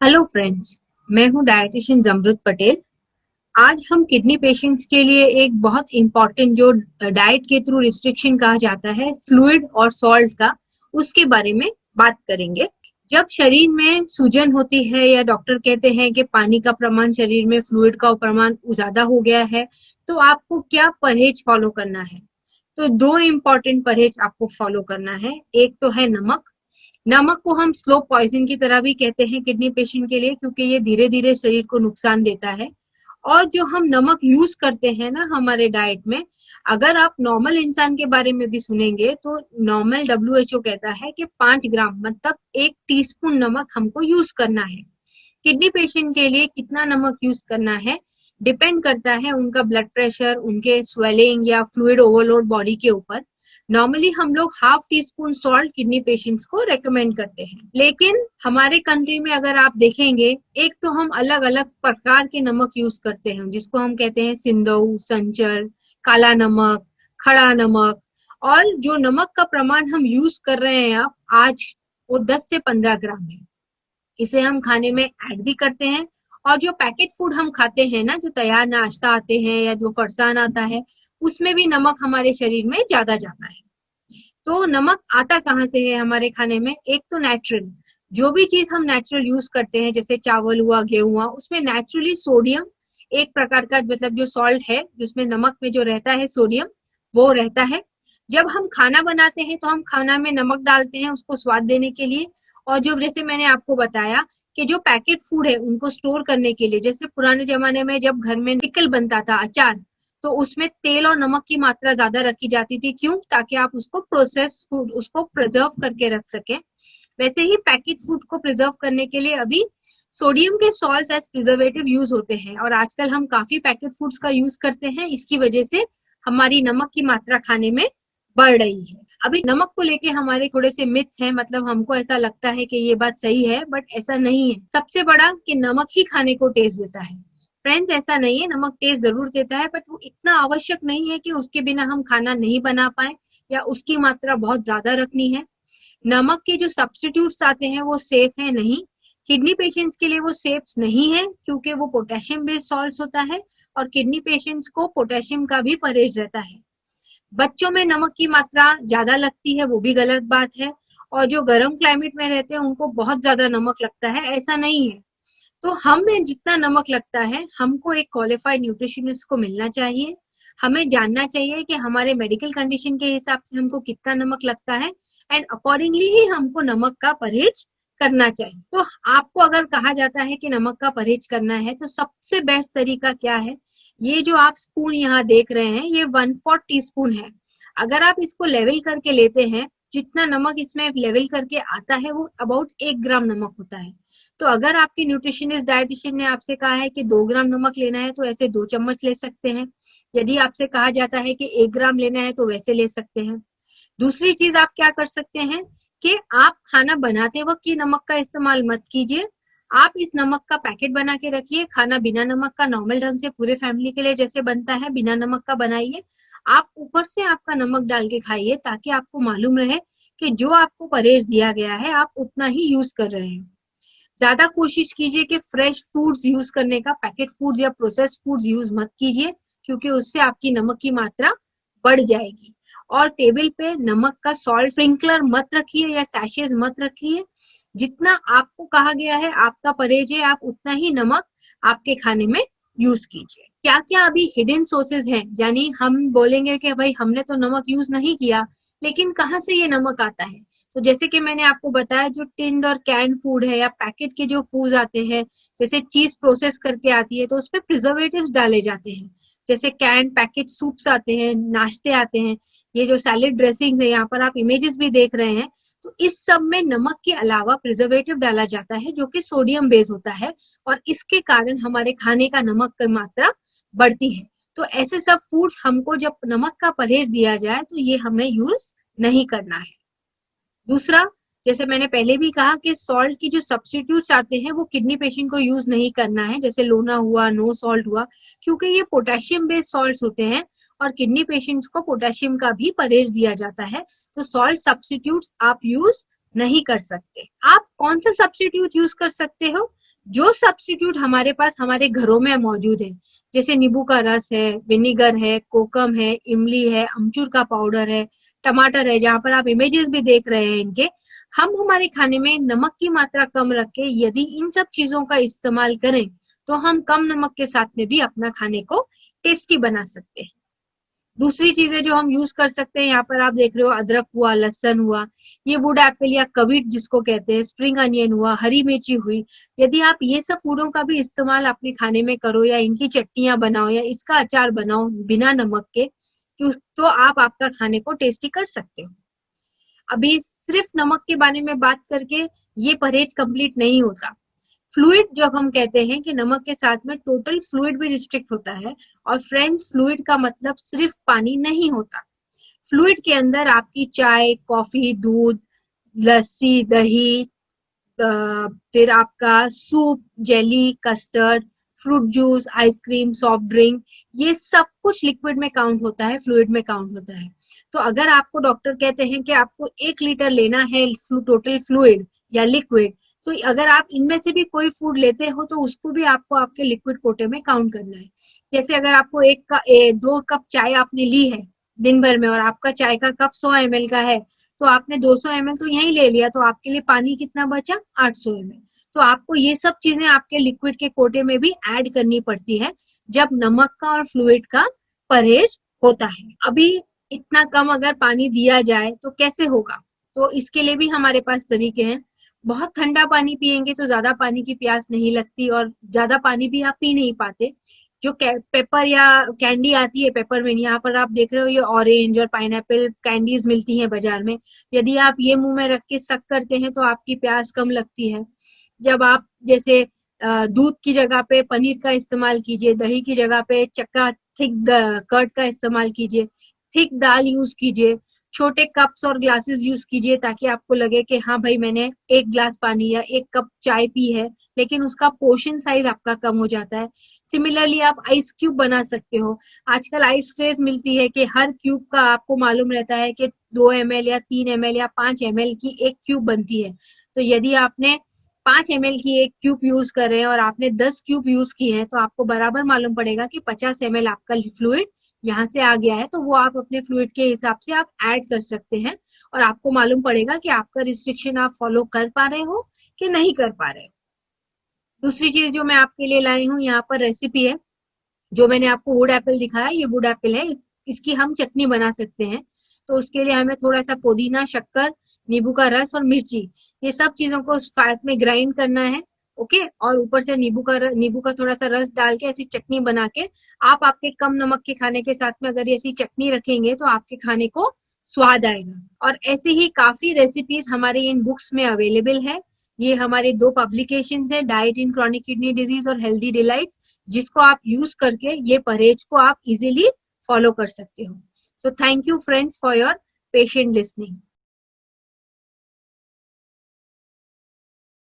Hello friends, मैं हूं dietitian जमरुद Patel. आज हम किडनी पेशेंट्स के लिए एक बहुत इम्पोर्टेंट जो डाइट के थ्रू रिस्ट्रिक्शन कहा जाता है फ्लूइड और सॉल्ट का, उसके बारे में बात करेंगे। जब शरीर में सूजन होती है या डॉक्टर कहते हैं कि पानी का प्रमाण शरीर में फ्लूइड का प्रमाण ज्यादा हो गया है, तो आपको क्या परहेज फॉलो करना है। तो दो इम्पोर्टेंट परहेज आपको फॉलो करना है। एक तो है नमक। नमक को हम स्लो पॉइजन की तरह भी कहते हैं किडनी पेशेंट के लिए, क्योंकि ये धीरे धीरे शरीर को नुकसान देता है। और जो हम नमक यूज करते हैं ना हमारे डाइट में, अगर आप नॉर्मल इंसान के बारे में भी सुनेंगे तो नॉर्मल WHO कहता है कि 5 ग्राम मतलब 1 टीस्पून नमक हमको यूज करना है। किडनी पेशेंट के लिए कितना नमक यूज करना है डिपेंड करता है उनका ब्लड प्रेशर, उनके स्वेलिंग या फ्लूइड ओवरलोड बॉडी के ऊपर। नॉर्मली हम लोग 1/2 टीस्पून सॉल्ट किडनी पेशेंट्स को रेकमेंड करते हैं, लेकिन हमारे कंट्री में अगर आप देखेंगे, एक तो हम अलग अलग प्रकार के नमक यूज करते हैं जिसको हम कहते हैं सिंधु, संचर, काला नमक, खड़ा नमक। और जो नमक का प्रमाण हम यूज कर रहे हैं आप आज, वो 10 से 15 ग्राम है। इसे हम खाने में ऐड भी करते हैं। और जो पैकेट फूड हम खाते हैं ना, जो तैयार नाश्ता आते हैं या जो फरसान आता है, उसमें भी नमक हमारे शरीर में ज्यादा जाता है। तो नमक आता कहाँ से है हमारे खाने में? एक तो नेचुरल, जो भी चीज हम नेचुरल यूज करते हैं जैसे चावल हुआ, गेहूं हुआ, उसमें नेचुरली सोडियम एक प्रकार का, मतलब जो सॉल्ट है जिसमें नमक में जो रहता है सोडियम, वो रहता है। जब हम खाना बनाते हैं तो हम खाना में नमक डालते हैं उसको स्वाद देने के लिए। और जो जैसे मैंने आपको बताया कि जो पैकेट फूड है उनको स्टोर करने के लिए, जैसे पुराने जमाने में जब घर में पिकल बनता था, अचार, तो उसमें तेल और नमक की मात्रा ज्यादा रखी जाती थी। क्यों? ताकि आप उसको प्रोसेस फूड उसको प्रिजर्व करके रख सके। वैसे ही पैकेट फूड को प्रिजर्व करने के लिए अभी सोडियम के सॉल्ट्स एज प्रिजर्वेटिव यूज होते हैं, और आजकल हम काफी पैकेट फूड्स का यूज करते हैं। इसकी वजह से हमारी नमक की मात्रा खाने में बढ़ रही है। अभी नमक को लेके हमारे थोड़े से मिथ्स हैं, मतलब हमको ऐसा लगता है कि ये बात सही है, बट ऐसा नहीं है। सबसे बड़ा कि नमक ही खाने को टेस्ट देता है। फ्रेंड्स, ऐसा नहीं है, नमक टेस्ट जरूर देता है, बट वो इतना आवश्यक नहीं है कि उसके बिना हम खाना नहीं बना पाए या उसकी मात्रा बहुत ज्यादा रखनी है। नमक के जो सब्स्टिट्यूट्स आते हैं वो सेफ है नहीं। किडनी पेशेंट्स के लिए वो सेफ नहीं है, क्योंकि वो पोटेशियम बेस्ड सॉल्ट होता है, और किडनी पेशेंट्स को पोटेशियम का भी परहेज रहता है। बच्चों में नमक की मात्रा ज्यादा लगती है, वो भी गलत बात है। और जो गर्म क्लाइमेट में रहते हैं उनको बहुत ज्यादा नमक लगता है, ऐसा नहीं है। तो हमें जितना नमक लगता है, हमको एक क्वालिफाइड न्यूट्रिशनिस्ट को मिलना चाहिए। हमें जानना चाहिए कि हमारे मेडिकल कंडीशन के हिसाब से हमको कितना नमक लगता है, एंड अकॉर्डिंगली ही हमको नमक का परहेज करना चाहिए। तो आपको अगर कहा जाता है कि नमक का परहेज करना है, तो सबसे बेस्ट तरीका क्या है? ये जो आप स्पून यहाँ देख रहे हैं, ये 1/4 टीस्पून है। अगर आप इसको लेवल करके लेते हैं, जितना नमक इसमें लेवल करके आता है वो अबाउट 1 ग्राम नमक होता है। तो अगर आपके न्यूट्रिशनिस्ट डायटिशियन ने आपसे कहा है कि 2 ग्राम नमक लेना है, तो ऐसे 2 चम्मच ले सकते हैं। यदि आपसे कहा जाता है कि 1 ग्राम लेना है, तो वैसे ले सकते हैं। दूसरी चीज आप क्या कर सकते हैं कि आप खाना बनाते वक्त ये नमक का इस्तेमाल मत कीजिए। आप इस नमक का पैकेट बना के रखिए। खाना बिना नमक का नॉर्मल ढंग से पूरे फैमिली के लिए जैसे बनता है, बिना नमक का बनाइए। आप ऊपर से आपका नमक डाल के खाइए, ताकि आपको मालूम रहे कि जो आपको परहेज दिया गया है आप उतना ही यूज कर रहे हैं। ज्यादा कोशिश कीजिए कि फ्रेश फूड्स यूज करने का, पैकेट फूड्स या प्रोसेस्ड फूड्स यूज मत कीजिए, क्योंकि उससे आपकी नमक की मात्रा बढ़ जाएगी। और टेबल पे नमक का सॉल्ट स्प्रिंकलर मत रखिए या सैशेज मत रखिए। जितना आपको कहा गया है, आपका परहेज है, आप उतना ही नमक आपके खाने में यूज कीजिए। क्या क्या अभी हिडन सोर्सेज हैं, यानी हम बोलेंगे कि भाई हमने तो नमक यूज नहीं किया, लेकिन कहाँ से ये नमक आता है? तो जैसे कि मैंने आपको बताया, जो टिन्ड और कैन फूड है या पैकेट के जो फूड आते हैं, जैसे चीज प्रोसेस करके आती है तो उसमें प्रिजर्वेटिव्स डाले जाते हैं। जैसे कैन पैकेट सूप्स आते हैं, नाश्ते आते हैं, ये जो सैलेड ड्रेसिंग है, यहाँ पर आप इमेजेस भी देख रहे हैं, तो इस सब में नमक के अलावा प्रिजर्वेटिव डाला जाता है जो कि सोडियम बेस होता है, और इसके कारण हमारे खाने का नमक की मात्रा बढ़ती है। तो ऐसे सब फूड्स हमको जब नमक का परहेज दिया जाए तो ये हमें यूज नहीं करना है। दूसरा, जैसे मैंने पहले भी कहा कि सॉल्ट की जो सब्स्टिट्यूट्स आते हैं वो किडनी पेशेंट को यूज नहीं करना है, जैसे लोना हुआ, नो सॉल्ट हुआ, क्योंकि ये पोटेशियम बेस्ड सॉल्ट्स होते हैं, और किडनी पेशेंट्स को पोटेशियम का भी परहेज दिया जाता है। तो सॉल्ट सब्स्टिट्यूट्स आप यूज नहीं कर सकते। आप कौन सा सब्स्टिट्यूट यूज कर सकते हो? जो सब्स्टिट्यूट हमारे पास हमारे घरों में मौजूद है, जैसे नींबू का रस है, विनेगर है, कोकम है, इमली है, अमचूर का पाउडर है, टमाटर है, जहां पर आप इमेजेस भी देख रहे हैं इनके, हम हमारे खाने में नमक की मात्रा कम रख के यदि इन सब चीजों का इस्तेमाल करें तो हम कम नमक के साथ में भी अपना खाने को टेस्टी बना सकते हैं। दूसरी चीजें जो हम यूज कर सकते हैं, यहाँ पर आप देख रहे हो अदरक हुआ, लहसुन हुआ, ये वुड एप्पल या कवीट जिसको कहते हैं, स्प्रिंग अनियन हुआ, हरी मिर्ची हुई। यदि आप ये सब फूडों का भी इस्तेमाल अपने खाने में करो या इनकी चटनियां बनाओ या इसका अचार बनाओ बिना नमक के, तो आप आपका खाने को टेस्टी कर सकते हो। अभी सिर्फ नमक के बारे में बात करके ये परहेज कंप्लीट नहीं होता। फ्लूइड जब हम कहते हैं कि नमक के साथ में टोटल फ्लूइड भी रिस्ट्रिक्ट होता है, और फ्रेंड्स फ्लूइड का मतलब सिर्फ पानी नहीं होता। फ्लूइड के अंदर आपकी चाय, कॉफी, दूध, लस्सी, दही, फिर आपका soup, jelly, custard, fruit juice, ice cream, soft drink, ये सब कुछ लिक्विड में काउंट होता है, फ्लूइड में काउंट होता है। तो अगर आपको डॉक्टर कहते हैं कि आपको 1 लीटर लेना है टोटल फ्लूइड या लिक्विड, तो अगर आप इनमें से भी कोई फूड लेते हो तो उसको भी आपको आपके लिक्विड कोटे में काउंट करना है। जैसे अगर आपको 2 कप चाय आपने ली है दिन भर में और आपका चाय का कप 100 ml का है, तो आपने 200 ml तो यही ले लिया, तो आपके लिए पानी कितना बचा? 800 ml। तो आपको ये सब चीजें आपके लिक्विड के कोटे में भी ऐड करनी पड़ती है जब नमक का और फ्लूइड का परहेज होता है। अभी इतना कम अगर पानी दिया जाए तो कैसे होगा? तो इसके लिए भी हमारे पास तरीके हैं। बहुत ठंडा पानी पिएंगे तो ज्यादा पानी की प्यास नहीं लगती और ज्यादा पानी भी आप पी नहीं पाते। जो पेपर या कैंडी आती है पेपरमिंट, यहाँ पर आप देख रहे हो ये ऑरेंज और पाइनएप्पल कैंडीज मिलती हैं बाजार में, यदि आप ये मुंह में रख के सक करते हैं तो आपकी प्यास कम लगती है। जब आप जैसे दूध की जगह पे पनीर का इस्तेमाल कीजिए, दही की जगह पे चक्का थिक कर्ड का इस्तेमाल कीजिए, थिक दाल यूज कीजिए, छोटे कप्स और ग्लासेस यूज कीजिए ताकि आपको लगे कि हाँ भाई मैंने 1 ग्लास पानी या 1 कप चाय पी है, लेकिन उसका पोर्शन साइज आपका कम हो जाता है। सिमिलरली आप आइस क्यूब बना सकते हो। आजकल आइस ट्रेस मिलती है कि हर क्यूब का आपको मालूम रहता है कि 2 ml या 3 ml या 5 ml की एक क्यूब बनती है। तो यदि आपने 5 ml की एक क्यूब यूज कर रहे हैं और आपने 10 क्यूब यूज किए हैं तो आपको बराबर मालूम पड़ेगा कि 50 ml आपका फ्लूइड यहाँ से आ गया है, तो वो आप अपने फ्लूइड के हिसाब से आप ऐड कर सकते हैं और आपको मालूम पड़ेगा कि आपका रिस्ट्रिक्शन आप फॉलो कर पा रहे हो कि नहीं कर पा रहे हो। दूसरी चीज जो मैं आपके लिए लाई हूँ, यहाँ पर रेसिपी है। जो मैंने आपको वुड एप्पल दिखाया, ये वुड एप्पल है, इसकी हम चटनी बना सकते हैं। तो उसके लिए हमें थोड़ा सा पुदीना, शक्कर, नींबू का रस और मिर्ची, ये सब चीजों को साथ में ग्राइंड करना है। ओके, और ऊपर से नींबू का थोड़ा सा रस डाल के ऐसी चटनी बना के आप आपके कम नमक के खाने के साथ में अगर ऐसी चटनी रखेंगे तो आपके खाने को स्वाद आएगा। और ऐसे ही काफी रेसिपीज हमारे इन बुक्स में अवेलेबल है। ये हमारे 2 पब्लिकेशंस है, डाइट इन क्रॉनिक किडनी डिजीज और हेल्दी डिलाइट्स, जिसको आप यूज करके ये परहेज को आप इजीली फॉलो कर सकते हो। So thank you friends for your patient listening.